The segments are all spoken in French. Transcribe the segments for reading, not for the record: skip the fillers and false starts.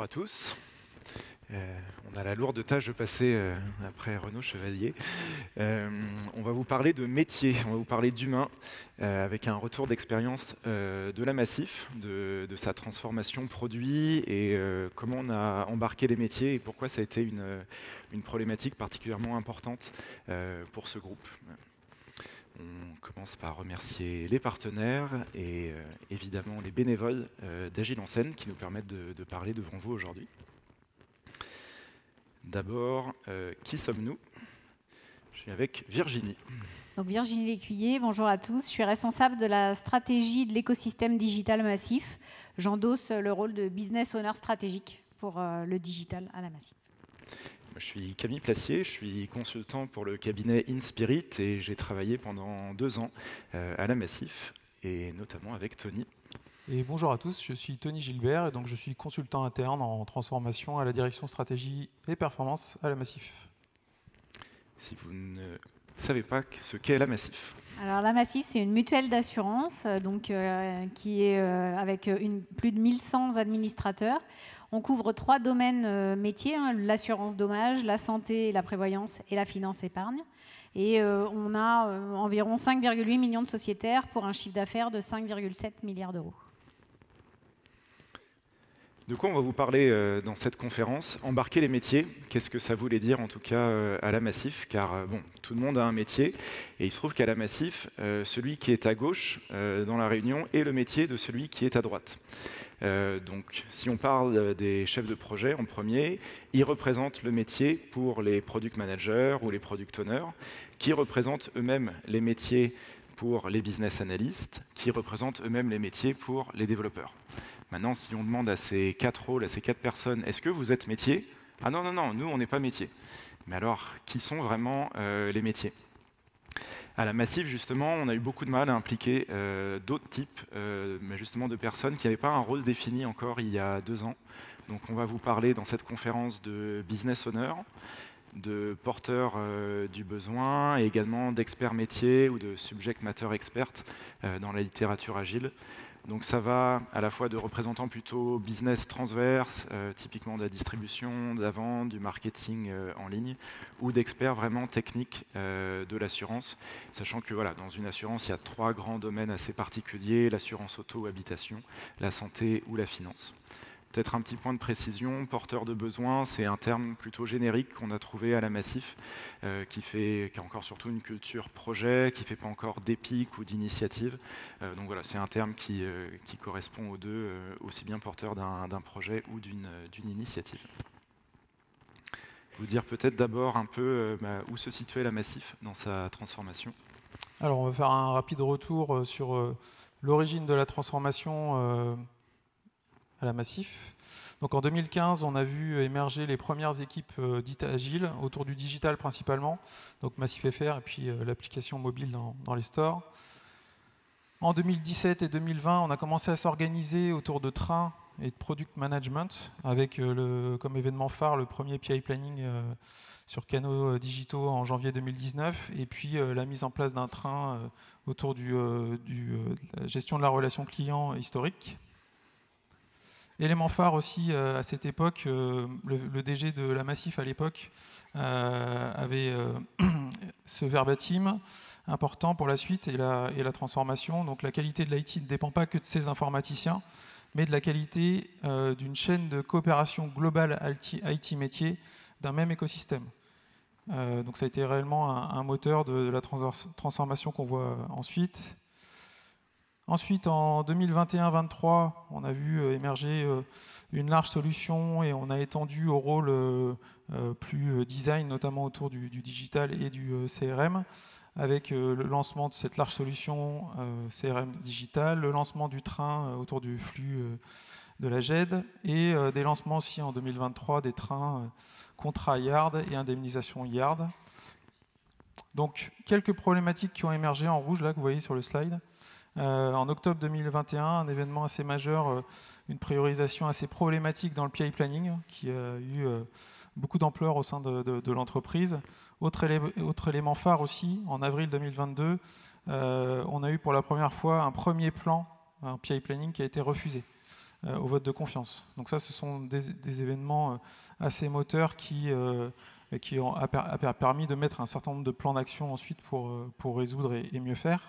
Bonjour à tous. On a la lourde tâche de passer après Renaud Chevalier. On va vous parler de métier, on va vous parler d'humain, avec un retour d'expérience de la Massif, de sa transformation produit et comment on a embarqué les métiers et pourquoi ça a été une problématique particulièrement importante pour ce groupe. On commence par remercier les partenaires et évidemment les bénévoles d'Agile en Scène qui nous permettent de parler devant vous aujourd'hui. D'abord, qui sommes-nous? Je suis avec Virginie. Donc Virginie Lécuyer, bonjour à tous. Je suis responsable de la stratégie de l'écosystème digital Massif. J'endosse le rôle de business owner stratégique pour le digital à la Massif. Je suis Camille Placier, je suis consultant pour le cabinet InSpirit et j'ai travaillé pendant 2 ans à la Massif et notamment avec Tony. Et bonjour à tous, je suis Tony Gilbert et donc je suis consultant interne en transformation à la direction stratégie et performance à la Massif. Si vous ne savez pas ce qu'est la Massif. Alors la Massif, c'est une mutuelle d'assurance qui est avec plus de 1100 administrateurs. On couvre 3 domaines métiers, l'assurance dommage, la santé et la prévoyance et la finance épargne. Et on a environ 5,8 millions de sociétaires pour un chiffre d'affaires de 5,7 milliards d'euros. De quoi on va vous parler dans cette conférence? Embarquer les métiers, qu'est-ce que ça voulait dire en tout cas à la Massif? Car bon, tout le monde a un métier et il se trouve qu'à la Massif, celui qui est à gauche dans la réunion est le métier de celui qui est à droite. Donc si on parle des chefs de projet en premier, ils représentent le métier pour les product managers ou les product owners, qui représentent eux-mêmes les métiers pour les business analysts, qui représentent eux-mêmes les métiers pour les développeurs. Maintenant, si on demande à ces 4 rôles, à ces 4 personnes, est-ce que vous êtes métier? Ah non, non, non, nous, on n'est pas métier. Mais alors, qui sont vraiment les métiers? À la Massif, justement, on a eu beaucoup de mal à impliquer d'autres types mais justement de personnes qui n'avaient pas un rôle défini encore il y a 2 ans. Donc on va vous parler dans cette conférence de business owner, de porteurs du besoin et également d'experts métiers ou de subject matter experts dans la littérature agile. Donc ça va à la fois de représentants plutôt business transverse, typiquement de la distribution, de la vente, du marketing en ligne, ou d'experts vraiment techniques de l'assurance, sachant que voilà, dans une assurance, il y a 3 grands domaines assez particuliers, l'assurance auto, habitation, la santé ou la finance. Peut-être un petit point de précision, porteur de besoin, c'est un terme plutôt générique qu'on a trouvé à la Massif, qui a encore surtout une culture projet, qui ne fait pas encore d'épique ou d'initiative. Donc voilà, c'est un terme qui correspond aux deux, aussi bien porteur d'un projet ou d'une initiative. Vous dire peut-être d'abord un peu où se situait la Massif dans sa transformation. Alors on va faire un rapide retour sur l'origine de la transformation à la Massif. Donc en 2015, on a vu émerger les premières équipes dites agiles autour du digital principalement, donc Massif FR et puis l'application mobile dans les stores. En 2017 et 2020, on a commencé à s'organiser autour de trains et de product management avec comme événement phare le premier PI planning sur canaux digitaux en janvier 2019 et puis la mise en place d'un train autour de la gestion de la relation client historique. Élément phare aussi à cette époque, le DG de la Massif à l'époque avait ce verbatim important pour la suite et la transformation. Donc la qualité de l'IT ne dépend pas que de ses informaticiens, mais de la qualité d'une chaîne de coopération globale IT métier d'un même écosystème. Donc ça a été réellement un moteur de la transformation qu'on voit ensuite. Ensuite, en 2021-23, on a vu émerger une large solution et on a étendu au rôle plus design, notamment autour du digital et du CRM, avec le lancement de cette large solution CRM digital, le lancement du train autour du flux de la GED et des lancements aussi en 2023 des trains contrat Yard et indemnisation Yard. Donc, quelques problématiques qui ont émergé en rouge, là, que vous voyez sur le slide. En octobre 2021, un événement assez majeur, une priorisation assez problématique dans le PI planning, qui a eu beaucoup d'ampleur au sein de l'entreprise. Autre élément phare aussi, en avril 2022, on a eu pour la première fois un premier plan, un PI planning qui a été refusé. au vote de confiance. Donc ça, ce sont des événements assez moteurs qui ont permis de mettre un certain nombre de plans d'action ensuite pour résoudre et mieux faire.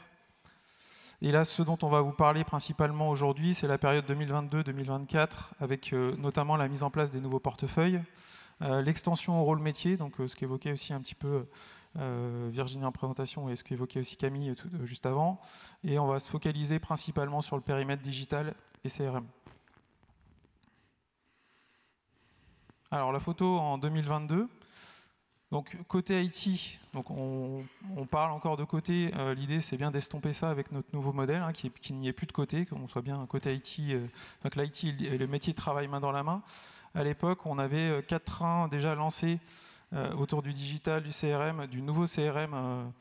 Et là, ce dont on va vous parler principalement aujourd'hui, c'est la période 2022-2024, avec notamment la mise en place des nouveaux portefeuilles, l'extension au rôle métier, donc ce qu'évoquait aussi un petit peu Virginie en présentation et ce qu'évoquait aussi Camille juste avant. Et on va se focaliser principalement sur le périmètre digital et CRM. Alors la photo en 2022. Donc côté IT, donc on parle encore de côté, l'idée c'est bien d'estomper ça avec notre nouveau modèle, hein, qu'il n'y ait plus de côté, qu'on soit bien un côté IT, que l'IT et le métier travaillent main dans la main. À l'époque, on avait 4 trains déjà lancés autour du digital, du CRM, du nouveau CRM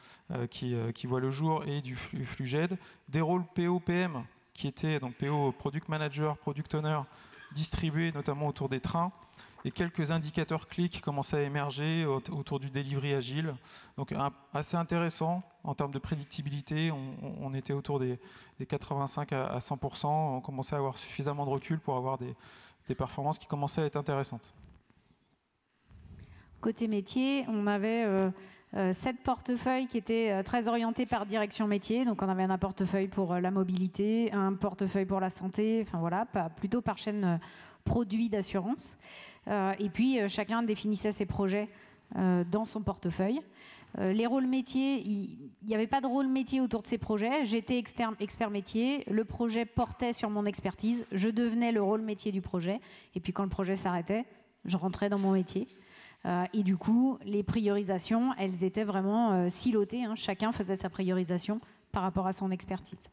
qui voit le jour et du flux GED, des rôles PO-PM qui étaient donc PO, Product Manager, Product Owner, distribués notamment autour des trains, et quelques indicateurs clés qui commençaient à émerger autour du delivery agile. Donc assez intéressant en termes de prédictibilité. On était autour des 85 à 100%. On commençait à avoir suffisamment de recul pour avoir des performances qui commençaient à être intéressantes. Côté métier, on avait 7 portefeuilles qui étaient très orientés par direction métier. Donc on avait un portefeuille pour la mobilité, un portefeuille pour la santé, enfin voilà, plutôt par chaîne produit d'assurance. Et puis chacun définissait ses projets dans son portefeuille. Les rôles métiers, il n'y avait pas de rôle métier autour de ces projets. J'étais expert métier, le projet portait sur mon expertise, je devenais le rôle métier du projet. Et puis quand le projet s'arrêtait, je rentrais dans mon métier. Et du coup, les priorisations, elles étaient vraiment silotées, hein. Chacun faisait sa priorisation par rapport à son expertise.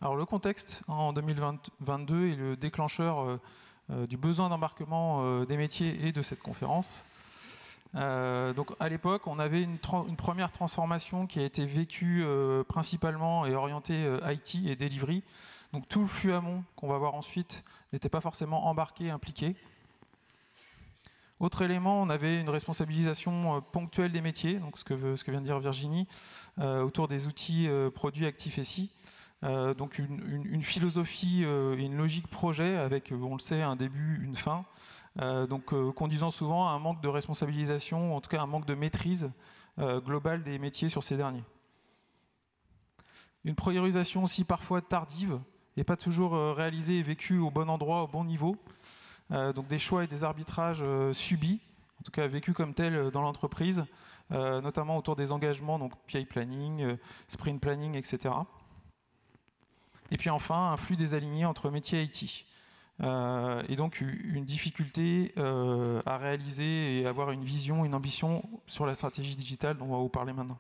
Alors le contexte en 2022 est le déclencheur du besoin d'embarquement des métiers et de cette conférence. Donc à l'époque, on avait une première transformation qui a été vécue principalement et orientée IT et delivery. Donc tout le flux amont qu'on va voir ensuite n'était pas forcément embarqué, impliqué. Autre élément, on avait une responsabilisation ponctuelle des métiers, donc ce que vient de dire Virginie, autour des outils produits actifs SI. Donc une philosophie et une logique projet avec, on le sait, un début, une fin, conduisant souvent à un manque de responsabilisation, ou en tout cas un manque de maîtrise globale des métiers sur ces derniers. Une priorisation aussi parfois tardive et pas toujours réalisée et vécue au bon endroit, au bon niveau. Donc des choix et des arbitrages subis, en tout cas vécus comme tels dans l'entreprise, notamment autour des engagements, donc PI planning, sprint planning, etc. Et puis enfin, un flux désaligné entre métier et IT. Et donc une difficulté à réaliser et avoir une vision, une ambition sur la stratégie digitale dont on va vous parler maintenant.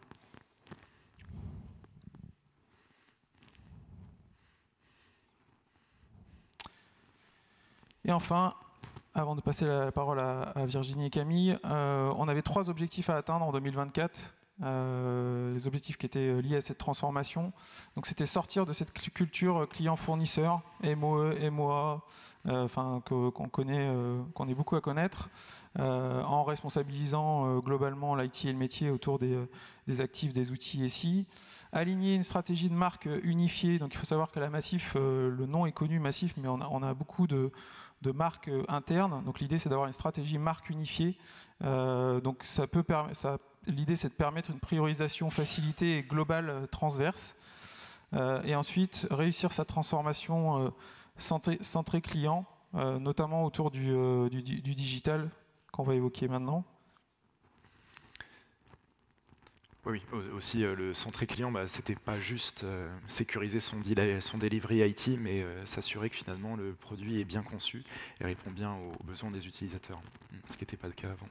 Et enfin, avant de passer la parole à Virginie et Camille, on avait 3 objectifs à atteindre en 2024. Les objectifs qui étaient liés à cette transformation. Donc c'était sortir de cette culture client-fournisseur, MOE, MOA, qu'on connaît, qu'on est beaucoup à connaître, en responsabilisant globalement l'IT et le métier autour des actifs, des outils SI. Aligner une stratégie de marque unifiée. Donc il faut savoir qu'à la Massif, le nom est connu Massif, mais on a beaucoup de marques internes. Donc l'idée c'est d'avoir une stratégie marque unifiée. Donc l'idée, c'est de permettre une priorisation facilitée et globale transverse. Et ensuite, réussir sa transformation centrée client, notamment autour du digital, qu'on va évoquer maintenant. Oui, aussi le centré client, c'était pas juste sécuriser son delivery IT, mais s'assurer que finalement le produit est bien conçu et répond bien aux besoins des utilisateurs, ce qui n'était pas le cas avant.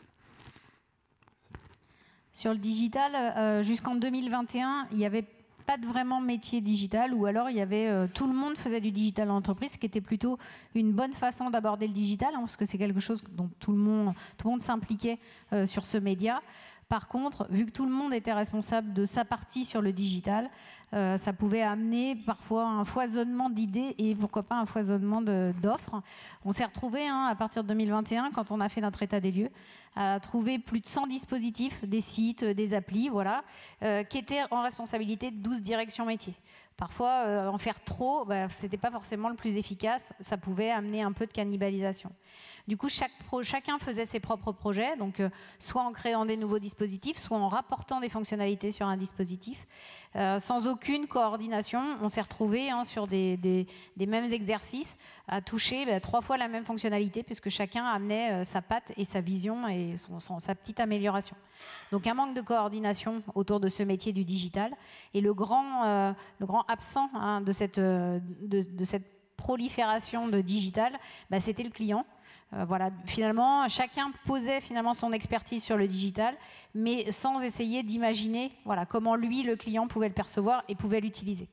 Sur le digital, jusqu'en 2021, il n'y avait pas de vraiment métier digital, ou alors il y avait tout le monde faisait du digital en entreprise, ce qui était plutôt une bonne façon d'aborder le digital, hein, parce que c'est quelque chose dont tout le monde s'impliquait sur ce média. Par contre, vu que tout le monde était responsable de sa partie sur le digital, ça pouvait amener parfois un foisonnement d'idées et pourquoi pas un foisonnement d'offres. On s'est retrouvé à partir de 2021, quand on a fait notre état des lieux, à trouver plus de 100 dispositifs, des sites, des applis, voilà, qui étaient en responsabilité de 12 directions métiers. Parfois, en faire trop, ce n'était pas forcément le plus efficace, ça pouvait amener un peu de cannibalisation. Du coup, chacun faisait ses propres projets, donc soit en créant des nouveaux dispositifs, soit en rapportant des fonctionnalités sur un dispositif. Sans aucune coordination, on s'est retrouvé sur des mêmes exercices à toucher 3 fois la même fonctionnalité, puisque chacun amenait sa patte et sa vision et sa petite amélioration. Donc un manque de coordination autour de ce métier du digital. Et le grand absent de cette prolifération de digital, c'était le client. Voilà, finalement, chacun posait son expertise sur le digital, mais sans essayer d'imaginer comment lui, le client, pouvait le percevoir et pouvait l'utiliser.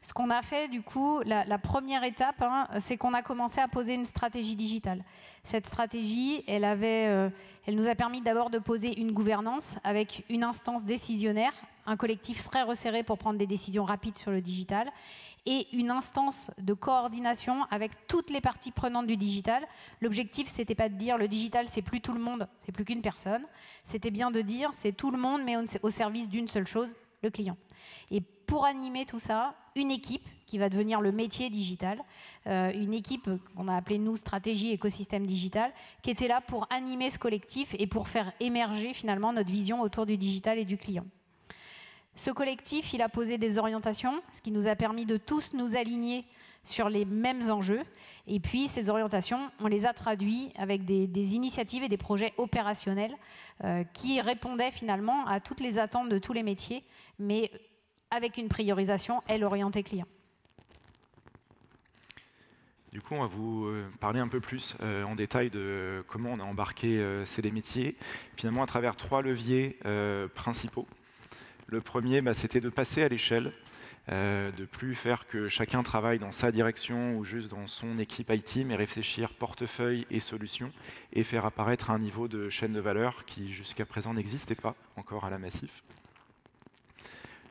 Ce qu'on a fait, du coup, la première étape, c'est qu'on a commencé à poser une stratégie digitale. Cette stratégie, elle nous a permis d'abord de poser une gouvernance avec une instance décisionnaire, un collectif très resserré pour prendre des décisions rapides sur le digital, et une instance de coordination avec toutes les parties prenantes du digital. L'objectif, c'était pas de dire le digital, c'est plus tout le monde, c'est plus qu'une personne. C'était bien de dire c'est tout le monde, mais au service d'une seule chose, le client. Et pour animer tout ça, une équipe qui va devenir le métier digital, une équipe qu'on a appelée nous stratégie écosystème digital, qui était là pour animer ce collectif et pour faire émerger finalement notre vision autour du digital et du client. Ce collectif, il a posé des orientations, ce qui nous a permis de tous nous aligner sur les mêmes enjeux. Et puis, ces orientations, on les a traduites avec des initiatives et des projets opérationnels qui répondaient finalement à toutes les attentes de tous les métiers, mais avec une priorisation, elle, orientée client. Du coup, on va vous parler un peu plus en détail de comment on a embarqué ces métiers, finalement à travers 3 leviers principaux. Le premier, c'était de passer à l'échelle, de plus faire que chacun travaille dans sa direction ou juste dans son équipe IT, mais réfléchir portefeuille et solutions et faire apparaître un niveau de chaîne de valeur qui jusqu'à présent n'existait pas encore à la Massif.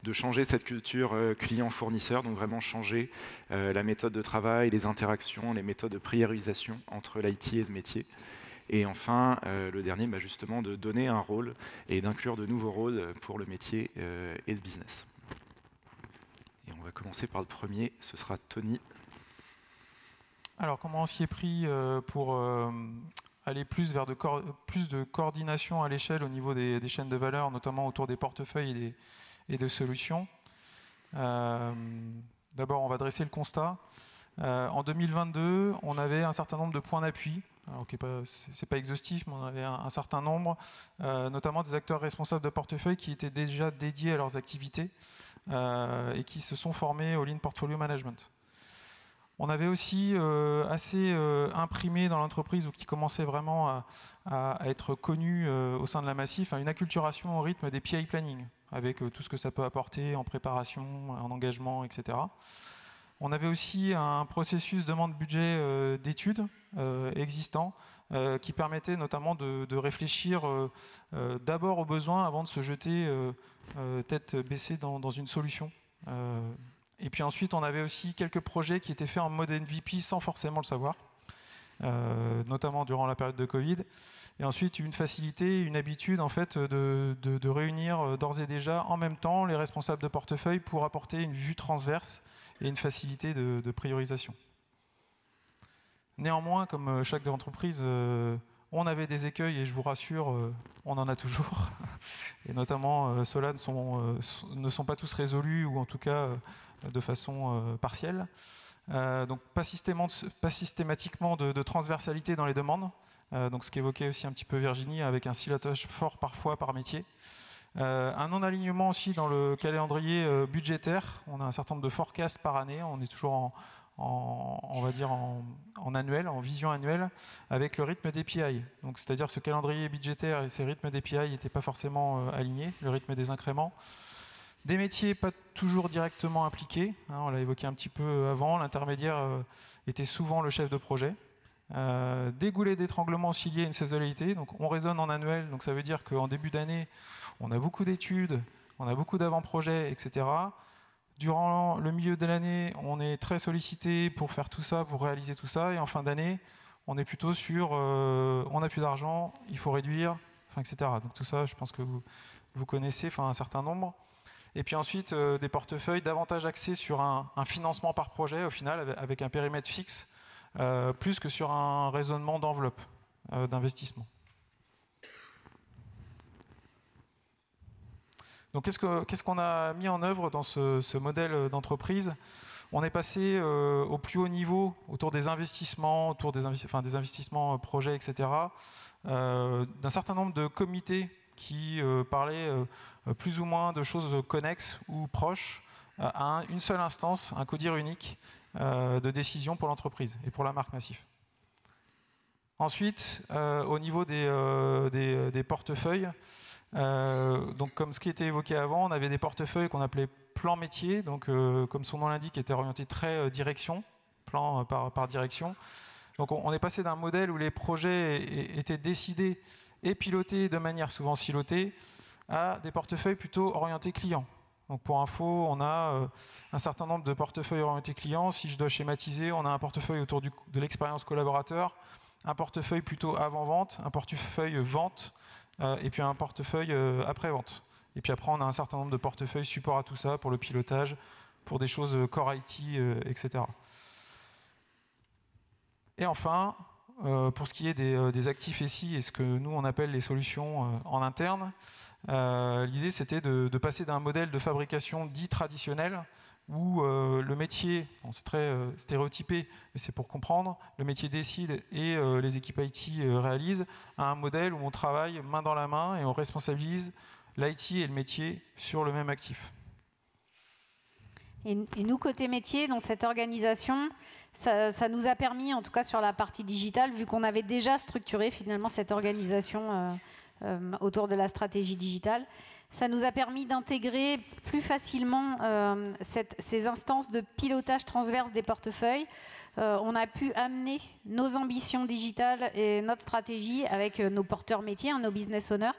De changer cette culture client-fournisseur, donc vraiment changer la méthode de travail, les interactions, les méthodes de priorisation entre l'IT et le métier. Et enfin, le dernier, justement, de donner un rôle et d'inclure de nouveaux rôles pour le métier et le business. Et on va commencer par le premier, ce sera Tony. Alors, comment on s'y est pris pour aller plus vers plus de coordination à l'échelle au niveau des chaînes de valeur, notamment autour des portefeuilles et de solutions. D'abord, on va dresser le constat. En 2022, on avait un certain nombre de points d'appui. Alors, c'est pas exhaustif, mais on avait un certain nombre, notamment des acteurs responsables de portefeuille qui étaient déjà dédiés à leurs activités et qui se sont formés au Lean Portfolio Management. On avait aussi assez imprimé dans l'entreprise, ou qui commençait vraiment à être connu au sein de la Massif, une acculturation au rythme des PI planning, avec tout ce que ça peut apporter en préparation, en engagement, etc. On avait aussi un processus demande-budget d'études existant qui permettait notamment de réfléchir d'abord aux besoins avant de se jeter tête baissée dans une solution. Et puis ensuite, on avait aussi quelques projets qui étaient faits en mode MVP sans forcément le savoir, notamment durant la période de Covid. Et ensuite, une facilité, une habitude en fait de réunir d'ores et déjà en même temps les responsables de portefeuille pour apporter une vue transverse et une facilité de priorisation. Néanmoins, comme chaque entreprise, on avait des écueils et je vous rassure, on en a toujours. Et notamment, ceux-là ne sont pas tous résolus ou en tout cas de façon partielle. Donc pas systématiquement de transversalité dans les demandes. Donc ce qu'évoquait aussi un petit peu Virginie, avec un silotage fort parfois par métier. Un non-alignement aussi dans le calendrier budgétaire. On a un certain nombre de forecasts par année. On est toujours on va dire en annuel, en vision annuelle, avec le rythme des PI. Donc, c'est-à-dire que ce calendrier budgétaire et ces rythmes des PI n'étaient pas forcément alignés, le rythme des incréments. Des métiers pas toujours directement impliqués. On l'a évoqué un petit peu avant. L'intermédiaire était souvent le chef de projet. Des goulets d'étranglement aussi liés à une saisonnalité. Donc on raisonne en annuel, donc ça veut dire qu'en début d'année, on a beaucoup d'études, on a beaucoup d'avant-projets, etc. Durant le milieu de l'année, on est très sollicité pour faire tout ça, pour réaliser tout ça, et en fin d'année, on est plutôt sur on n'a plus d'argent, il faut réduire, etc. Donc tout ça, je pense que vous connaissez un certain nombre. Et puis ensuite, des portefeuilles davantage axés sur un financement par projet, au final, avec un périmètre fixe, plus que sur un raisonnement d'enveloppe d'investissement. Donc qu'est-ce qu'on a mis en œuvre dans ce modèle d'entreprise? On est passé au plus haut niveau autour des investissements, autour des investissements projets, etc., d'un certain nombre de comités qui parlaient plus ou moins de choses connexes ou proches à une seule instance, un codir unique de décision pour l'entreprise et pour la marque Massif. Ensuite, au niveau des portefeuilles, donc comme ce qui était évoqué avant, on avait des portefeuilles qu'on appelait plan métier, donc comme son nom l'indique, était orienté très direction, plan par direction. Donc on est passé d'un modèle où les projets étaient décidés et pilotés de manière souvent silotée à des portefeuilles plutôt orientés clients. Donc pour info, on a un certain nombre de portefeuilles orientés clients. Si je dois schématiser, on a un portefeuille autour de l'expérience collaborateur, un portefeuille plutôt avant-vente, un portefeuille vente, et puis un portefeuille après-vente. Et puis après, on a un certain nombre de portefeuilles support à tout ça, pour le pilotage, pour des choses core IT, etc. Et enfin, pour ce qui est des actifs SI et ce que nous, on appelle les solutions en interne, l'idée, c'était de passer d'un modèle de fabrication dit traditionnel, où le métier, bon, c'est très stéréotypé, mais c'est pour comprendre, le métier décide et les équipes IT réalisent, à un modèle où on travaille main dans la main et on responsabilise l'IT et le métier sur le même actif. Et nous, côté métier, dans cette organisation, ça nous a permis, en tout cas sur la partie digitale, vu qu'on avait déjà structuré finalement cette organisation autour de la stratégie digitale, ça nous a permis d'intégrer plus facilement ces instances de pilotage transverse des portefeuilles. On a pu amener nos ambitions digitales et notre stratégie avec nos porteurs métiers, nos business owners.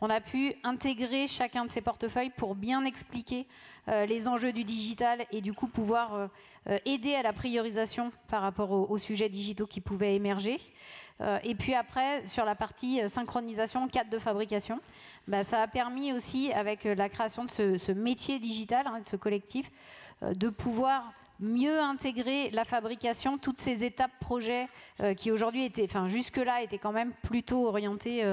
On a pu intégrer chacun de ces portefeuilles pour bien expliquer les enjeux du digital et du coup pouvoir aider à la priorisation par rapport aux sujets digitaux qui pouvaient émerger. Et puis après, sur la partie synchronisation, cadre de fabrication, ça a permis aussi, avec la création de ce métier digital, de ce collectif, de pouvoir mieux intégrer la fabrication, toutes ces étapes projets qui aujourd'hui étaient, jusque-là, étaient quand même plutôt orientées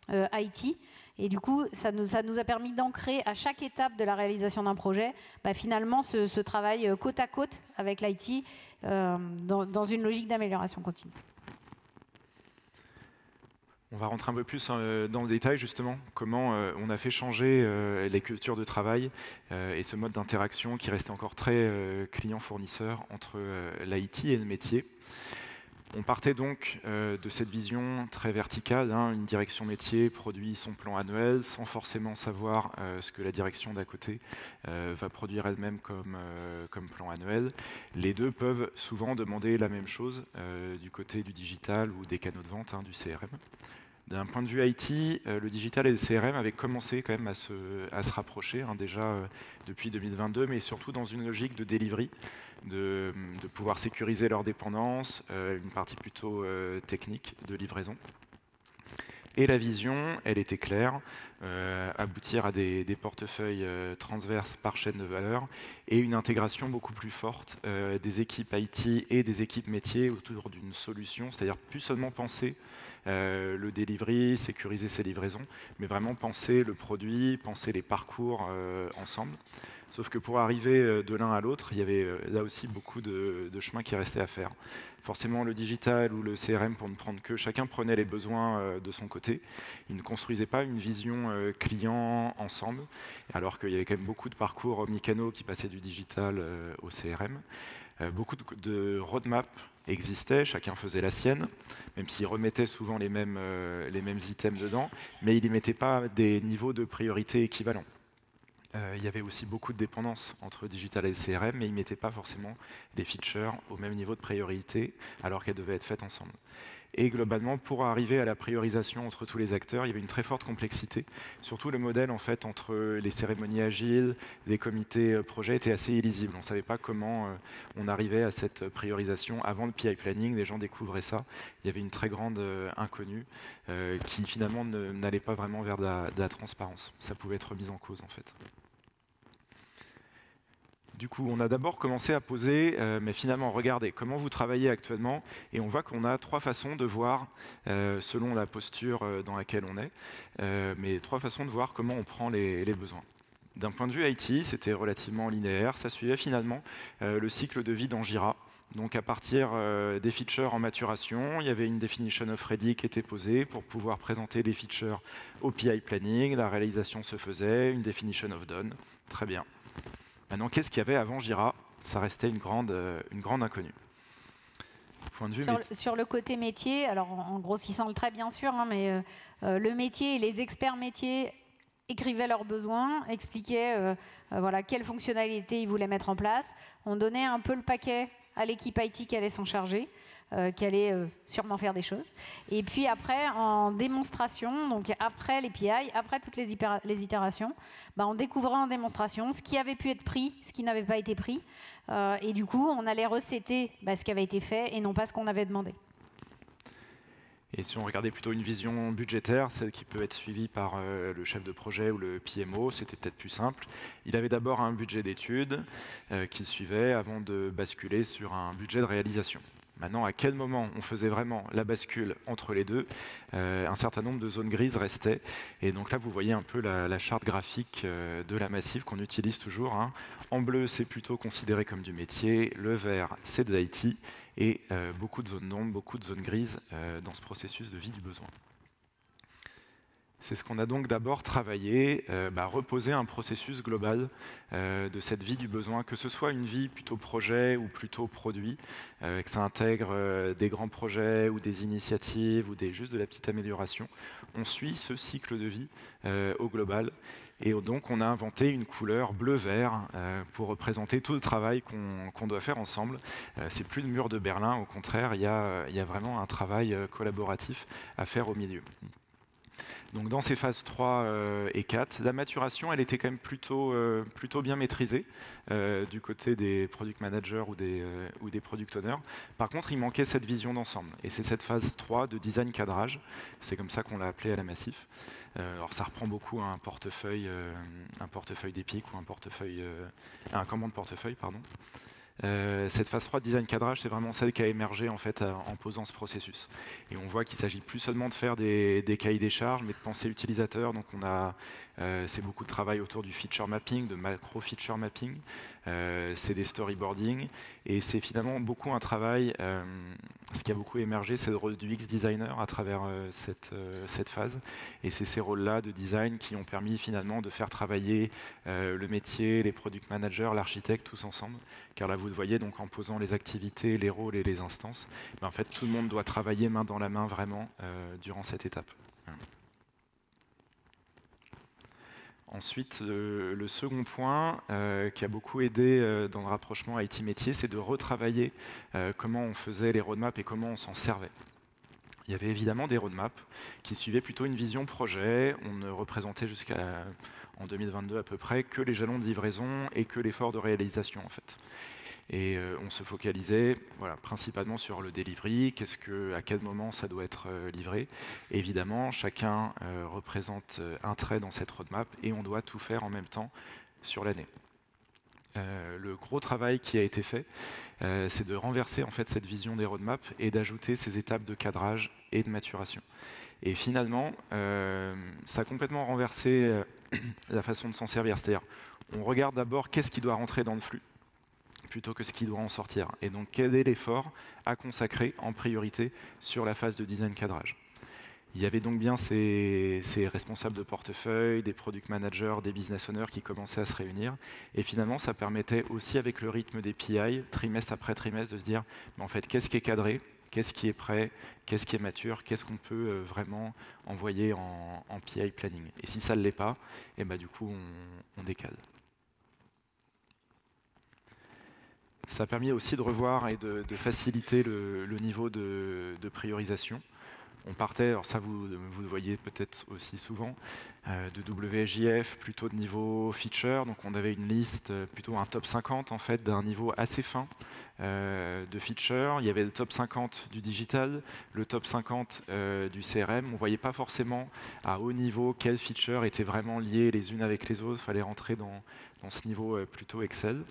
IT. Et du coup, ça nous a permis d'ancrer à chaque étape de la réalisation d'un projet, finalement, ce travail côte à côte avec l'IT dans une logique d'amélioration continue. On va rentrer un peu plus dans le détail, justement, comment on a fait changer les cultures de travail et ce mode d'interaction qui restait encore très client-fournisseur entre l'IT et le métier. On partait donc de cette vision très verticale, une direction métier produit son plan annuel sans forcément savoir ce que la direction d'à côté va produire elle-même comme plan annuel. Les deux peuvent souvent demander la même chose du côté du digital ou des canaux de vente, du CRM. D'un point de vue IT, le digital et le CRM avaient commencé quand même à se rapprocher, déjà depuis 2022, mais surtout dans une logique de delivery, de pouvoir sécuriser leurs dépendances, une partie plutôt technique de livraison. Et la vision, elle était claire, aboutir à des portefeuilles transverses par chaîne de valeur et une intégration beaucoup plus forte des équipes IT et des équipes métiers autour d'une solution, c'est-à-dire plus seulement penser le delivery, sécuriser ses livraisons, mais vraiment penser le produit, penser les parcours ensemble. Sauf que pour arriver de l'un à l'autre, il y avait là aussi beaucoup de chemin qui restait à faire. Forcément, le digital ou le CRM, pour ne prendre que, chacun prenait les besoins de son côté. Il ne construisait pas une vision client ensemble, alors qu'il y avait quand même beaucoup de parcours omnicanaux qui passaient du digital au CRM. Beaucoup de roadmaps existaient, chacun faisait la sienne, même s'il remettait souvent les mêmes items dedans, mais il n'y mettait pas des niveaux de priorité équivalents. Il y avait aussi beaucoup de dépendance entre digital et CRM, mais ils ne mettaient pas forcément les features au même niveau de priorité, alors qu'elles devaient être faites ensemble. Et globalement, pour arriver à la priorisation entre tous les acteurs, il y avait une très forte complexité. Surtout le modèle en fait, entre les cérémonies agiles, les comités projets était assez illisible. On ne savait pas comment on arrivait à cette priorisation. Avant le PI planning, les gens découvraient ça. Il y avait une très grande inconnue qui finalement n'allait pas vraiment vers de la transparence. Ça pouvait être mis en cause en fait. Du coup, on a d'abord commencé à poser, mais finalement, regardez comment vous travaillez actuellement, et on voit qu'on a 3 façons de voir, selon la posture dans laquelle on est, mais 3 façons de voir comment on prend les besoins. D'un point de vue IT, c'était relativement linéaire, ça suivait finalement le cycle de vie dans Jira. Donc à partir des features en maturation, il y avait une definition of ready qui était posée pour pouvoir présenter les features au PI planning, la réalisation se faisait, une definition of done, très bien. Maintenant, qu'est-ce qu'il y avait avant Jira? Ça restait une grande inconnue. Point de vue sur le côté métier, alors en grossissant le trait bien sûr, hein, mais le métier et les experts métiers écrivaient leurs besoins, expliquaient voilà, quelles fonctionnalités ils voulaient mettre en place. On donnait un peu le paquet à l'équipe IT qui allait s'en charger, qui allait sûrement faire des choses. Et puis après, en démonstration, donc après les PI, après toutes les itérations, on découvrait en démonstration ce qui avait pu être pris, ce qui n'avait pas été pris. Et du coup, on allait recéter ce qui avait été fait et non pas ce qu'on avait demandé. Et si on regardait plutôt une vision budgétaire, celle qui peut être suivie par le chef de projet ou le PMO, c'était peut-être plus simple. Il avait d'abord un budget d'études qu'il suivait avant de basculer sur un budget de réalisation. Maintenant, à quel moment on faisait vraiment la bascule entre les deux? Un certain nombre de zones grises restaient. Et donc là, vous voyez un peu la charte graphique de la Massif qu'on utilise toujours. Hein. En bleu, c'est plutôt considéré comme du métier. Le vert, c'est de l'IT. Et beaucoup de zones d'ombre, beaucoup de zones grises dans ce processus de vie du besoin. C'est ce qu'on a donc d'abord travaillé, reposer un processus global de cette vie du besoin, que ce soit une vie plutôt projet ou plutôt produit, que ça intègre des grands projets ou des initiatives ou juste de la petite amélioration. On suit ce cycle de vie au global. Et donc, on a inventé une couleur bleu-vert pour représenter tout le travail qu'on doit faire ensemble. C'est plus le mur de Berlin, au contraire, il y a vraiment un travail collaboratif à faire au milieu. Donc dans ces phases 3 et 4, la maturation, elle était quand même plutôt bien maîtrisée du côté des product managers ou des product owners. Par contre, il manquait cette vision d'ensemble. Et c'est cette phase 3 de design cadrage, c'est comme ça qu'on l'a appelé à la Massif. Alors ça reprend beaucoup un portefeuille d'Epic ou un commande portefeuille, pardon. Cette phase 3 de design cadrage, c'est vraiment celle qui a émergé en fait en posant ce processus. Et on voit qu'il ne s'agit plus seulement de faire des cahiers des charges, mais de penser utilisateur. Donc c'est beaucoup de travail autour du feature mapping, de macro feature mapping. C'est des storyboarding. Et c'est finalement beaucoup un travail. Ce qui a beaucoup émergé, c'est le rôle du UX designer à travers cette phase. Et c'est ces rôles-là de design qui ont permis finalement de faire travailler le métier, les product managers, l'architecte, tous ensemble. Car là, vous le voyez, donc en posant les activités, les rôles et les instances, en fait, tout le monde doit travailler main dans la main vraiment durant cette étape. Ensuite, le second point qui a beaucoup aidé dans le rapprochement IT-métier, c'est de retravailler comment on faisait les roadmaps et comment on s'en servait. Il y avait évidemment des roadmaps qui suivaient plutôt une vision projet. On ne représentait jusqu'en 2022 à peu près que les jalons de livraison et que l'effort de réalisation en fait. Et on se focalisait principalement sur le delivery, à quel moment ça doit être livré. Et évidemment, chacun représente un trait dans cette roadmap et on doit tout faire en même temps sur l'année. Le gros travail qui a été fait, c'est de renverser en fait cette vision des roadmaps et d'ajouter ces étapes de cadrage et de maturation. Et finalement, ça a complètement renversé la façon de s'en servir. C'est-à-dire, on regarde d'abord qu'est-ce qui doit rentrer dans le flux plutôt que ce qui doit en sortir. Et donc, quel est l'effort à consacrer en priorité sur la phase de design cadrage? Il y avait donc bien ces responsables de portefeuille, des product managers, des business owners qui commençaient à se réunir. Et finalement, ça permettait aussi, avec le rythme des PI, trimestre après trimestre, de se dire, mais en fait, qu'est-ce qui est cadré, qu'est-ce qui est prêt, qu'est-ce qui est mature, qu'est-ce qu'on peut vraiment envoyer en PI planning. Et si ça ne l'est pas, et du coup, on décale. Ça a permis aussi de revoir et de faciliter le niveau de priorisation. On partait, alors ça vous le voyez peut-être aussi souvent, de WSJF, plutôt de niveau feature. Donc on avait une liste, plutôt un top 50 en fait, d'un niveau assez fin de feature. Il y avait le top 50 du digital, le top 50 du CRM. On ne voyait pas forcément à haut niveau quelles features étaient vraiment liées les unes avec les autres. Il fallait rentrer dans ce niveau plutôt Excel.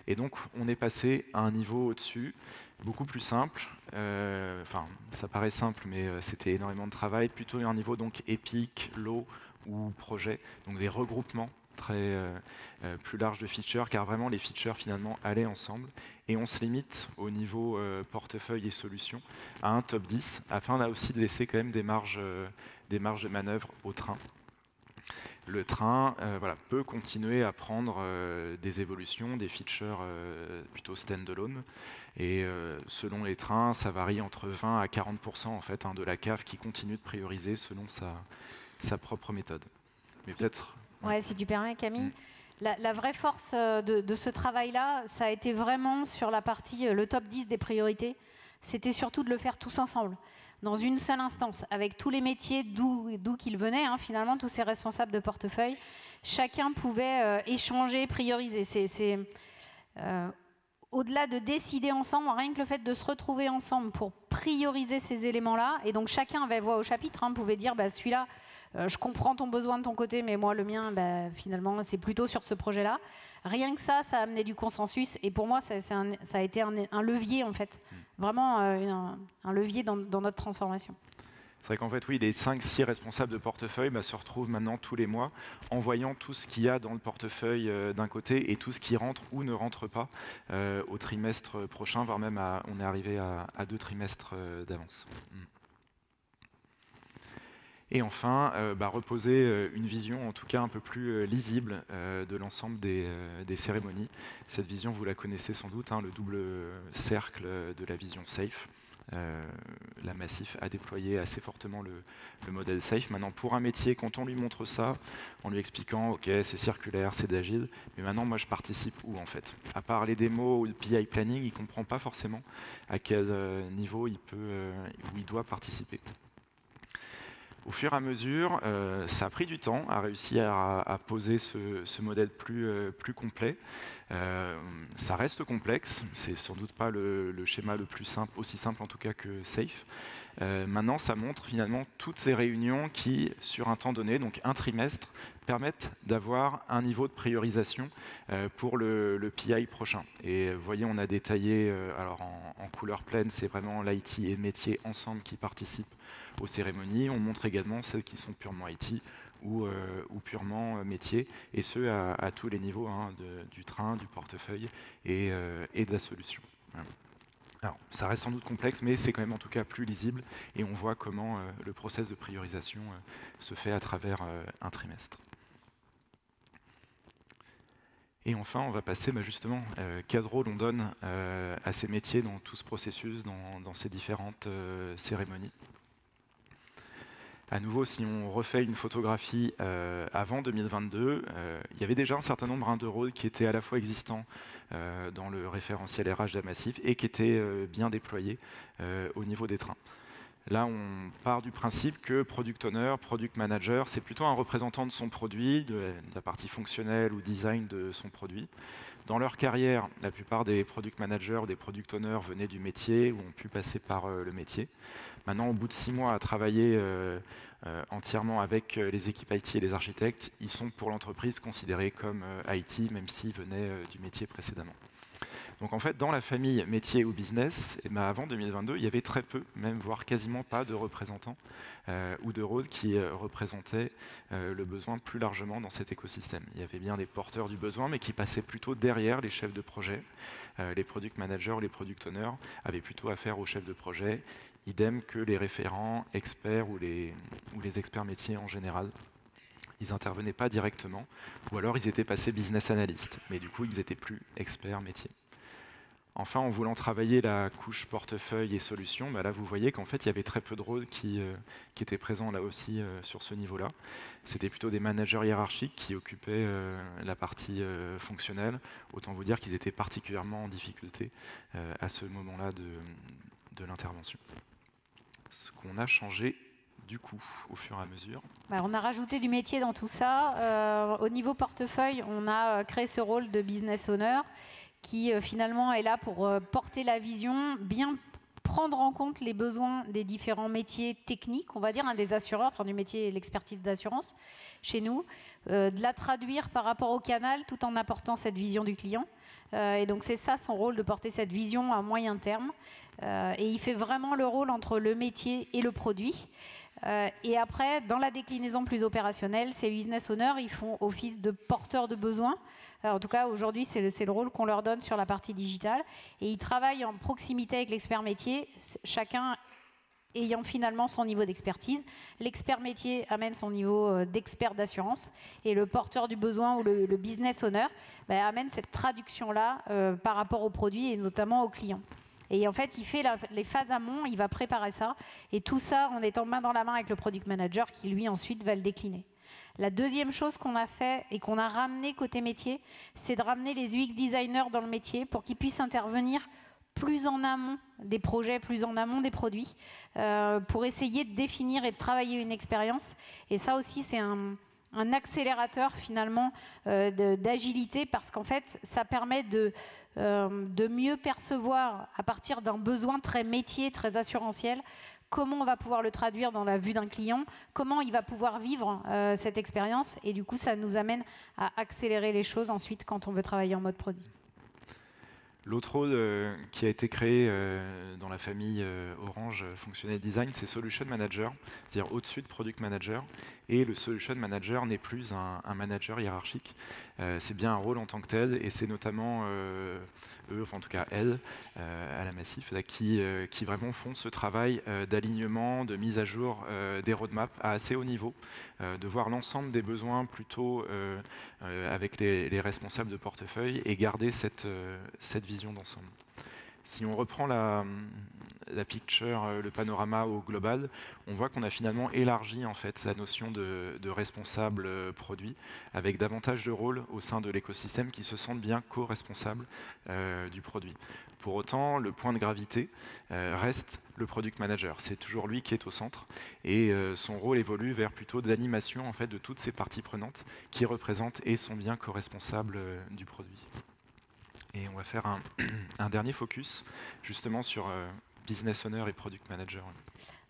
Et donc, on est passé à un niveau au-dessus, beaucoup plus simple. Enfin, ça paraît simple, mais c'était énormément de travail. Plutôt un niveau donc épique, low ou projet, donc des regroupements plus larges de features, car vraiment les features finalement allaient ensemble. Et on se limite au niveau portefeuille et solutions à un top 10, afin là aussi de laisser quand même des marges de manœuvre au train. Le train peut continuer à prendre des évolutions, des features plutôt stand-alone. Et selon les trains, ça varie entre 20 à 40% en fait, de la CAF qui continue de prioriser selon sa propre méthode. Mais peut-être... Ouais, si tu permets, Camille. La vraie force de ce travail-là, ça a été vraiment sur la partie, le top 10 des priorités. C'était surtout de le faire tous ensemble, dans une seule instance, avec tous les métiers d'où qu'ils venaient, finalement, tous ces responsables de portefeuille. Chacun pouvait échanger, prioriser. Au-delà de décider ensemble, rien que le fait de se retrouver ensemble pour prioriser ces éléments-là, et donc chacun avait voix au chapitre, pouvait dire celui-là, je comprends ton besoin de ton côté, mais moi, le mien, finalement, c'est plutôt sur ce projet-là. Rien que ça a amené du consensus. Et pour moi, ça a été un levier, en fait. Vraiment un levier dans notre transformation. C'est vrai qu'en fait, oui, les 5-6 responsables de portefeuille se retrouvent maintenant tous les mois en voyant tout ce qu'il y a dans le portefeuille d'un côté et tout ce qui rentre ou ne rentre pas au trimestre prochain, voire même on est arrivé à 2 trimestres d'avance. Et enfin, reposer une vision en tout cas un peu plus lisible de l'ensemble des cérémonies. Cette vision, vous la connaissez sans doute, le double cercle de la vision SAFE. La Massif a déployé assez fortement le modèle SAFE. Maintenant, pour un métier, quand on lui montre ça, en lui expliquant, OK, c'est circulaire, c'est d'agile, mais maintenant, moi, je participe où, en fait? À part les démos ou le PI planning, il ne comprend pas forcément à quel niveau où il doit participer. Au fur et à mesure, ça a pris du temps à réussir à poser ce modèle plus complet. Ça reste complexe, c'est sans doute pas le schéma le plus simple, aussi simple en tout cas que SAFE. Maintenant, ça montre finalement toutes ces réunions qui, sur un temps donné, donc un trimestre, permettent d'avoir un niveau de priorisation pour le PI prochain. Et vous voyez, on a détaillé, alors en couleur pleine, c'est vraiment l'IT et le métier ensemble qui participent aux cérémonies. On montre également celles qui sont purement IT ou purement métier, et ce à tous les niveaux, du train, du portefeuille et de la solution. Voilà. Alors, ça reste sans doute complexe, mais c'est quand même en tout cas plus lisible, et on voit comment le process de priorisation se fait à travers un trimestre. Et enfin, on va passer justement, quel rôle on donne à ces métiers dans tout ce processus, dans ces différentes cérémonies. À nouveau, si on refait une photographie avant 2022, il y avait déjà un certain nombre de rôles qui étaient à la fois existants dans le référentiel RH d'Amassif et qui étaient bien déployés au niveau des trains. Là, on part du principe que Product Owner, Product Manager, c'est plutôt un représentant de son produit, de la partie fonctionnelle ou design de son produit. Dans leur carrière, la plupart des Product Managers ou des Product Owners venaient du métier ou ont pu passer par le métier. Maintenant, au bout de 6 mois à travailler entièrement avec les équipes IT et les architectes, ils sont pour l'entreprise considérés comme IT, même s'ils venaient du métier précédemment. Donc en fait, dans la famille métier ou business, avant 2022, il y avait très peu, même voire quasiment pas de représentants ou de rôles qui représentaient le besoin plus largement dans cet écosystème. Il y avait bien des porteurs du besoin, mais qui passaient plutôt derrière les chefs de projet. Les product managers, les product owners avaient plutôt affaire aux chefs de projet, idem que les référents, experts ou les experts métiers en général. Ils n'intervenaient pas directement, ou alors ils étaient passés business analyst, mais du coup ils n'étaient plus experts métiers. Enfin, en voulant travailler la couche portefeuille et solutions, là vous voyez qu'en fait il y avait très peu de rôles qui étaient présents là aussi sur ce niveau-là. C'était plutôt des managers hiérarchiques qui occupaient la partie fonctionnelle. Autant vous dire qu'ils étaient particulièrement en difficulté à ce moment-là de l'intervention. Ce qu'on a changé du coup au fur et à mesure. On a rajouté du métier dans tout ça. Au niveau portefeuille, on a créé ce rôle de business owner qui finalement est là pour porter la vision, bien prendre en compte les besoins des différents métiers techniques, on va dire, des assureurs, enfin du métier et l'expertise d'assurance chez nous, de la traduire par rapport au canal tout en apportant cette vision du client. Et donc c'est ça son rôle, de porter cette vision à moyen terme. Et il fait vraiment le rôle entre le métier et le produit. Et après, dans la déclinaison plus opérationnelle, ces business owners, ils font office de porteurs de besoins. En tout cas, aujourd'hui, c'est le rôle qu'on leur donne sur la partie digitale. Et ils travaillent en proximité avec l'expert métier, chacun ayant finalement son niveau d'expertise. L'expert métier amène son niveau d'expert d'assurance et le porteur du besoin ou le business owner amène cette traduction-là par rapport au produit et notamment aux clients. Et en fait, il fait les phases amont, il va préparer ça, et tout ça en étant main dans la main avec le product manager qui, lui, ensuite, va le décliner. La deuxième chose qu'on a fait et qu'on a ramené côté métier, c'est de ramener les UX designers dans le métier pour qu'ils puissent intervenir plus en amont des projets, plus en amont des produits, pour essayer de définir et de travailler une expérience. Et ça aussi, c'est un accélérateur finalement d'agilité, parce qu'en fait, ça permet de mieux percevoir à partir d'un besoin très métier, très assurantiel, comment on va pouvoir le traduire dans la vue d'un client, comment il va pouvoir vivre cette expérience. Et du coup, ça nous amène à accélérer les choses ensuite quand on veut travailler en mode produit. L'autre rôle qui a été créé dans la famille Orange Functional Design, c'est Solution Manager, c'est-à-dire au-dessus de Product Manager. Et le Solution Manager n'est plus un manager hiérarchique, c'est bien un rôle en tant que tel, et c'est notamment eux, enfin en tout cas elle, à la Massif, là, qui vraiment font ce travail d'alignement, de mise à jour des roadmaps à assez haut niveau, de voir l'ensemble des besoins plutôt avec les responsables de portefeuille et garder cette vision d'ensemble. Si on reprend la picture, le panorama au global, on voit qu'on a finalement élargi en fait la notion de responsable produit, avec davantage de rôles au sein de l'écosystème qui se sentent bien co-responsables du produit. Pour autant, le point de gravité reste le product manager. C'est toujours lui qui est au centre, et son rôle évolue vers plutôt de l'animation en fait de toutes ces parties prenantes qui représentent et sont bien co-responsables du produit. Et on va faire un dernier focus justement sur business owner et product manager.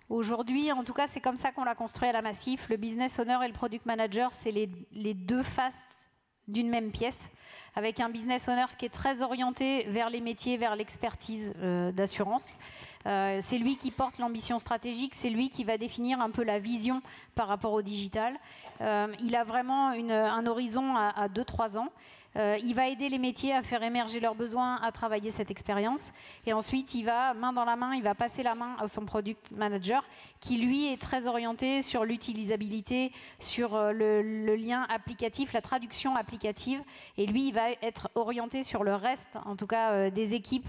Aujourd'hui, en tout cas, c'est comme ça qu'on l'a construit à la Massif. Le business owner et le product manager, c'est les deux faces d'une même pièce, avec un business owner qui est très orienté vers les métiers, vers l'expertise d'assurance. C'est lui qui porte l'ambition stratégique, c'est lui qui va définir un peu la vision par rapport au digital. Il a vraiment un horizon à 2-3 ans. Il va aider les métiers à faire émerger leurs besoins, à travailler cette expérience. Et ensuite, il va, main dans la main, il va passer la main à son product manager, qui lui est très orienté sur l'utilisabilité, sur le lien applicatif, la traduction applicative. Et lui, il va être orienté sur le reste, en tout cas, des équipes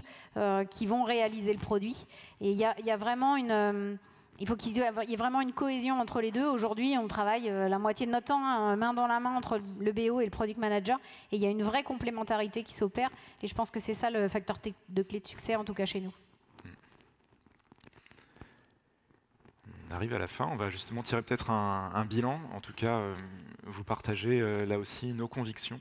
qui vont réaliser le produit. Et il y a vraiment il faut qu'il y ait vraiment une cohésion entre les deux. Aujourd'hui, on travaille la moitié de notre temps main dans la main entre le BO et le product manager. Et il y a une vraie complémentarité qui s'opère. Et je pense que c'est ça le facteur de clé de succès, en tout cas chez nous. On arrive à la fin. On va justement tirer peut-être un bilan. En tout cas, vous partagez là aussi nos convictions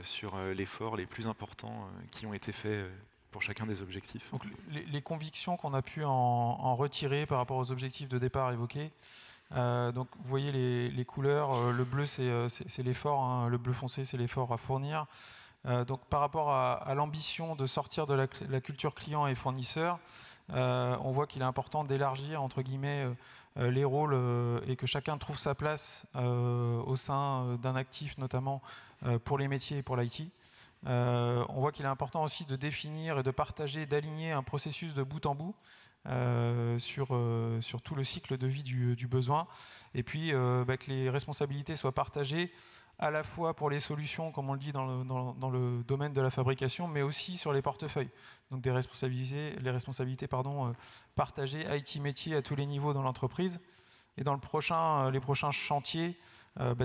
sur l'effort les plus importants qui ont été faits pour chacun des objectifs. Donc, les convictions qu'on a pu en retirer par rapport aux objectifs de départ évoqués. Donc, vous voyez les couleurs. Le bleu, c'est l'effort. Hein, le bleu foncé, c'est l'effort à fournir. Donc, par rapport à l'ambition de sortir de la culture client et fournisseur, on voit qu'il est important d'élargir entre guillemets les rôles et que chacun trouve sa place au sein d'un actif, notamment pour les métiers et pour l'IT. On voit qu'il est important aussi de définir et de partager, d'aligner un processus de bout en bout sur tout le cycle de vie du besoin, et puis que les responsabilités soient partagées à la fois pour les solutions, comme on le dit dans le domaine de la fabrication, mais aussi sur les portefeuilles. Donc les responsabilités partagées IT métier à tous les niveaux dans l'entreprise. Et dans les prochains chantiers,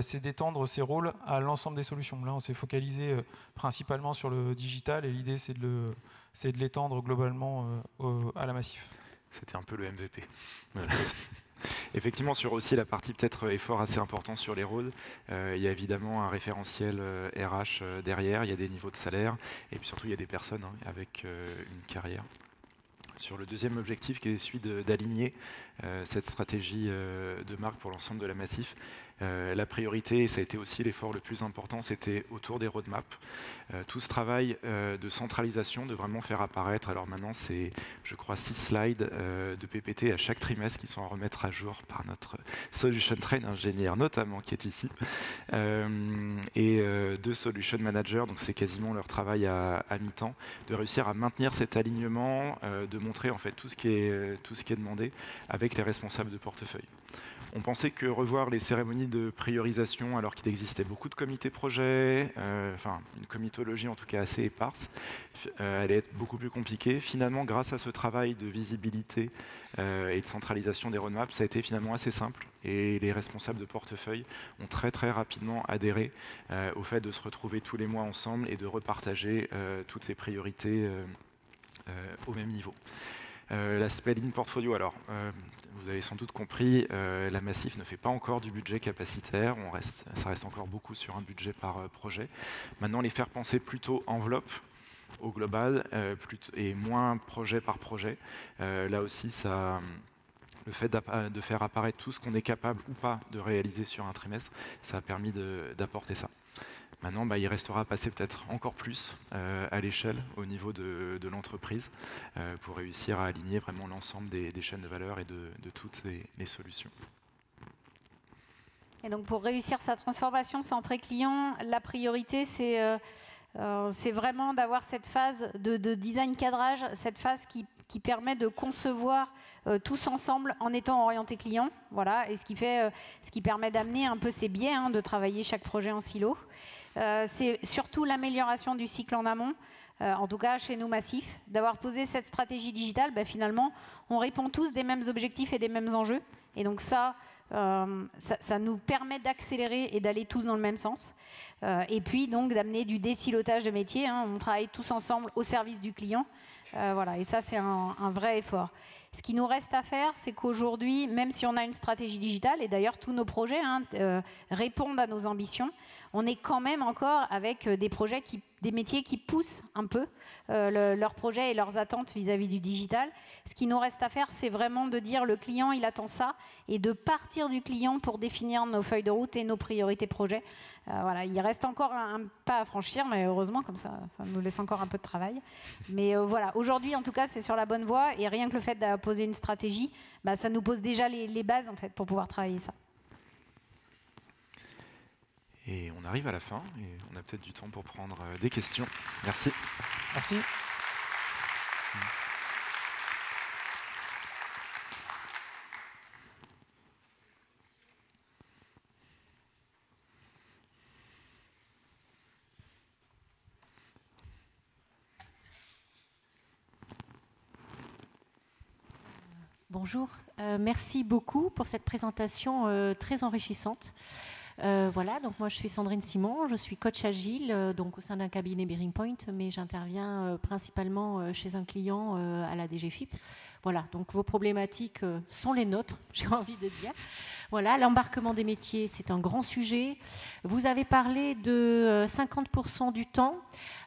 c'est d'étendre ces rôles à l'ensemble des solutions. Là, on s'est focalisé principalement sur le digital, et l'idée, c'est de l'étendre globalement à la Massif. C'était un peu le MVP. Voilà. Effectivement, sur aussi la partie peut-être effort assez important sur les rôles, il y a évidemment un référentiel RH derrière, il y a des niveaux de salaire, et puis surtout il y a des personnes avec une carrière. sur le deuxième objectif qui est celui d'aligner cette stratégie de marque pour l'ensemble de la Massif. La priorité, et ça a été aussi l'effort le plus important, c'était autour des roadmaps. Tout ce travail de centralisation, de vraiment faire apparaître, alors maintenant c'est, je crois, 6 slides de PPT à chaque trimestre qui sont à remettre à jour par notre Solution Train ingénieur notamment qui est ici, et 2 Solution Managers, donc c'est quasiment leur travail à mi-temps, de réussir à maintenir cet alignement, de montrer en fait tout ce qui est demandé avec les responsables de portefeuille. On pensait que revoir les cérémonies de priorisation, alors qu'il existait beaucoup de comités projets, enfin une comitologie en tout cas assez éparse, allait être beaucoup plus compliqué. Finalement, grâce à ce travail de visibilité et de centralisation des roadmaps, ça a été finalement assez simple. Et les responsables de portefeuille ont très très rapidement adhéré au fait de se retrouver tous les mois ensemble et de repartager toutes ces priorités au même niveau. L'aspect ligne portfolio, alors vous avez sans doute compris, la Massif ne fait pas encore du budget capacitaire, ça reste encore beaucoup sur un budget par projet. Maintenant, les faire penser plutôt enveloppe au global et moins projet par projet. Là aussi, le fait de faire apparaître tout ce qu'on est capable ou pas de réaliser sur un trimestre, ça a permis d'apporter ça. Maintenant, il restera à passer peut-être encore plus à l'échelle au niveau de l'entreprise pour réussir à aligner vraiment l'ensemble des chaînes de valeur et de toutes les solutions. Et donc pour réussir sa transformation centrée client, la priorité c'est vraiment d'avoir cette phase de design cadrage, cette phase qui permet de concevoir tous ensemble en étant orienté client, voilà, et ce qui permet d'amener un peu ces biais, de travailler chaque projet en silo. C'est surtout l'amélioration du cycle en amont, en tout cas chez nous Massif, d'avoir posé cette stratégie digitale. Finalement, on répond tous des mêmes objectifs et des mêmes enjeux, et donc ça nous permet d'accélérer et d'aller tous dans le même sens. Et puis donc d'amener du désilotage de métier. On travaille tous ensemble au service du client. Voilà, et ça c'est un vrai effort. Ce qui nous reste à faire, c'est qu'aujourd'hui, même si on a une stratégie digitale, et d'ailleurs tous nos projets répondent à nos ambitions, on est quand même encore avec des métiers qui poussent un peu leurs projets et leurs attentes vis-à-vis du digital. Ce qui nous reste à faire, c'est vraiment de dire le client, il attend ça, et de partir du client pour définir nos feuilles de route et nos priorités projets. Voilà, il reste encore un pas à franchir, mais heureusement, comme ça nous laisse encore un peu de travail. Mais voilà, aujourd'hui, en tout cas, c'est sur la bonne voie, et rien que le fait de poser une stratégie, ça nous pose déjà les bases en fait, pour pouvoir travailler ça. Et on arrive à la fin, et on a peut-être du temps pour prendre des questions. Merci. Merci. Bonjour, merci beaucoup pour cette présentation très enrichissante. Voilà, donc moi je suis Sandrine Simon, je suis coach agile donc au sein d'un cabinet Bearing Point, mais j'interviens principalement chez un client à la DGFIP. Voilà, donc vos problématiques sont les nôtres, j'ai envie de dire. Voilà, l'embarquement des métiers, c'est un grand sujet. Vous avez parlé de 50% du temps,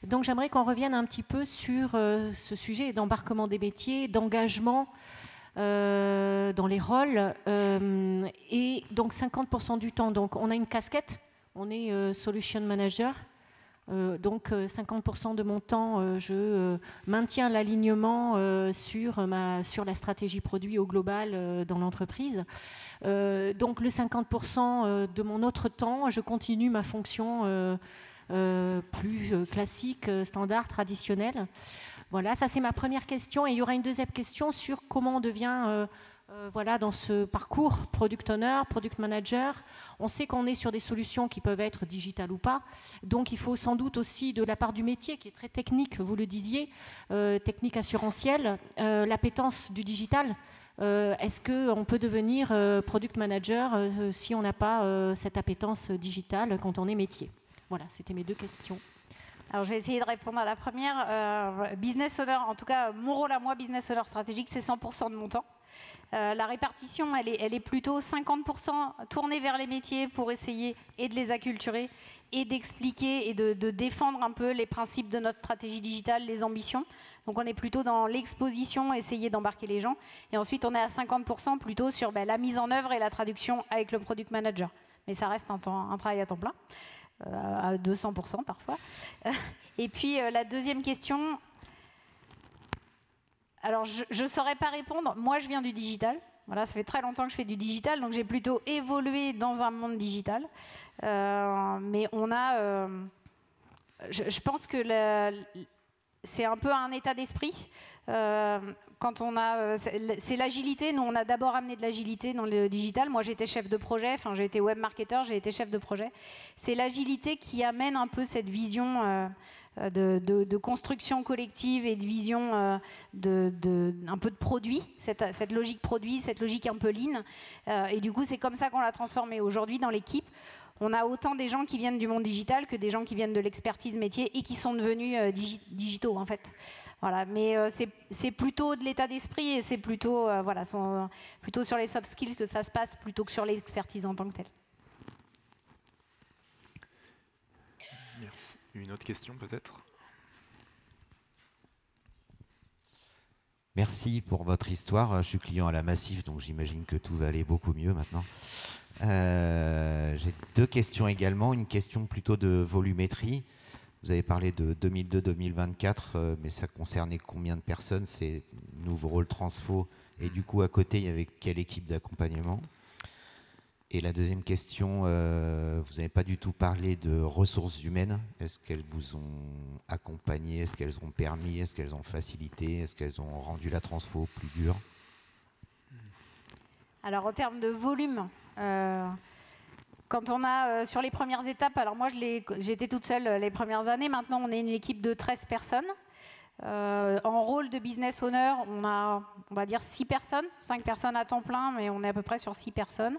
donc j'aimerais qu'on revienne un petit peu sur ce sujet d'embarquement des métiers, d'engagement dans les rôles, et donc 50% du temps. Donc on a une casquette, on est Solution Manager, donc 50% de mon temps, je maintiens l'alignement sur la stratégie produit au global dans l'entreprise. Donc le 50% de mon autre temps, je continue ma fonction plus classique, standard, traditionnelle. Voilà, ça c'est ma première question, et il y aura une deuxième question sur comment on devient voilà, dans ce parcours Product Owner, Product Manager. On sait qu'on est sur des solutions qui peuvent être digitales ou pas, donc il faut sans doute aussi de la part du métier qui est très technique, vous le disiez, technique assurantielle, l'appétence du digital. Est-ce qu'on peut devenir Product Manager si on n'a pas cette appétence digitale quand on est métier? Voilà, c'était mes deux questions. Alors, je vais essayer de répondre à la première. Business owner, en tout cas, mon rôle à moi, business owner stratégique, c'est 100% de mon temps. La répartition, elle est plutôt 50% tournée vers les métiers pour essayer et de les acculturer et d'expliquer et de défendre un peu les principes de notre stratégie digitale, les ambitions. Donc on est plutôt dans l'exposition, essayer d'embarquer les gens. Et ensuite, on est à 50% plutôt sur la mise en œuvre et la traduction avec le product manager. Mais ça reste un travail à temps plein, à 200% parfois. Et puis la deuxième question, alors je ne saurais pas répondre. Moi, je viens du digital. Voilà, ça fait très longtemps que je fais du digital, donc j'ai plutôt évolué dans un monde digital. Mais on a... je pense que c'est un peu un état d'esprit. Quand on a, c'est l'agilité. Nous, on a d'abord amené de l'agilité dans le digital. Moi, j'étais chef de projet. Enfin, j'ai été web marketeur. J'ai été chef de projet. C'est l'agilité qui amène un peu cette vision de construction collective et de vision un peu de produit, cette logique produit, cette logique un peu lean. Et du coup, c'est comme ça qu'on l'a transformé. Aujourd'hui, dans l'équipe, on a autant des gens qui viennent du monde digital que des gens qui viennent de l'expertise métier et qui sont devenus digitaux, en fait. Voilà, mais c'est plutôt de l'état d'esprit et c'est plutôt, plutôt sur les soft skills que ça se passe plutôt que sur l'expertise en tant que telle. Merci. Une autre question peut-être? Merci pour votre histoire. Je suis client à la Massif, donc j'imagine que tout va aller beaucoup mieux maintenant. J'ai deux questions également. Une question plutôt de volumétrie. Vous avez parlé de 2002-2024, mais ça concernait combien de personnes? C'est nouveau rôle transfo. Et du coup, à côté, il y avait quelle équipe d'accompagnement? Et la deuxième question, vous n'avez pas du tout parlé de ressources humaines. Est-ce qu'elles vous ont accompagné? Est-ce qu'elles ont permis? Est-ce qu'elles ont facilité? Est-ce qu'elles ont rendu la transfo plus dure? Alors, en termes de volume, quand on a sur les premières étapes, alors moi j'étais toute seule les premières années, maintenant on est une équipe de 13 personnes. En rôle de business owner, on va dire 6 personnes, 5 personnes à temps plein, mais on est à peu près sur 6 personnes.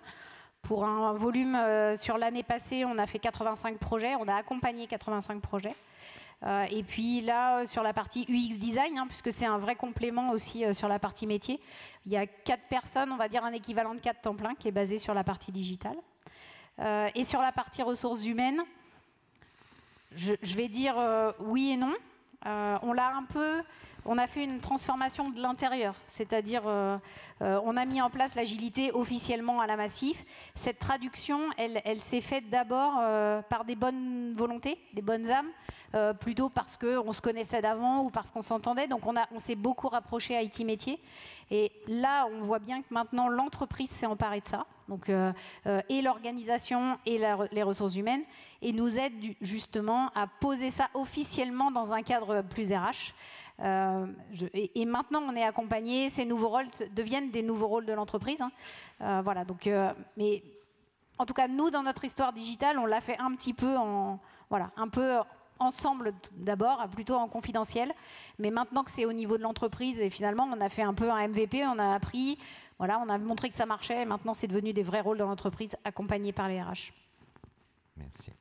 Pour un volume, sur l'année passée, on a fait 85 projets, on a accompagné 85 projets. Et puis là, sur la partie UX design, puisque c'est un vrai complément aussi sur la partie métier, il y a 4 personnes, on va dire un équivalent de 4 temps plein qui est basé sur la partie digitale. Et sur la partie ressources humaines, je vais dire oui et non. On a fait une transformation de l'intérieur, c'est-à-dire on a mis en place l'agilité officiellement à la Massif. Cette traduction, elle s'est faite d'abord par des bonnes volontés, des bonnes âmes, plutôt parce qu'on se connaissait d'avant ou parce qu'on s'entendait. Donc on s'est beaucoup rapproché IT métier. Et là, on voit bien que maintenant, l'entreprise s'est emparée de ça. Donc, et l'organisation et les ressources humaines, et nous aide justement à poser ça officiellement dans un cadre plus RH. Et maintenant, on est accompagné, ces nouveaux rôles deviennent des nouveaux rôles de l'entreprise. Voilà, donc, mais en tout cas, nous, dans notre histoire digitale, on l'a fait un petit peu un peu ensemble d'abord, plutôt en confidentiel. Mais maintenant que c'est au niveau de l'entreprise, et finalement, on a fait un peu un MVP, on a appris, voilà, on a montré que ça marchait, et maintenant, c'est devenu des vrais rôles dans l'entreprise, accompagnés par les RH. Merci.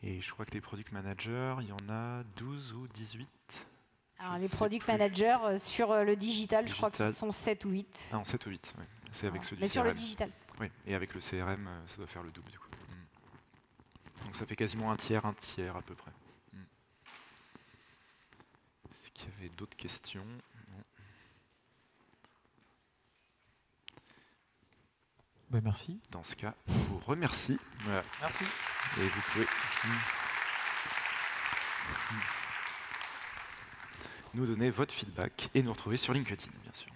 Et je crois que les product managers, il y en a 12 ou 18. Alors, les product managers, sur le digital, je crois qu'ils sont 7 ou 8. Ah, en 7 ou 8, oui. C'est avec ceux du Mais CRM. sur le digital. Oui, et avec le CRM, ça doit faire le double du coup. Donc ça fait quasiment un tiers à peu près. Est-ce qu'il y avait d'autres questions? Non. Ben, merci. Dans ce cas, je vous remercie. Voilà. Merci. Et vous pouvez nous donner votre feedback et nous retrouver sur LinkedIn, bien sûr.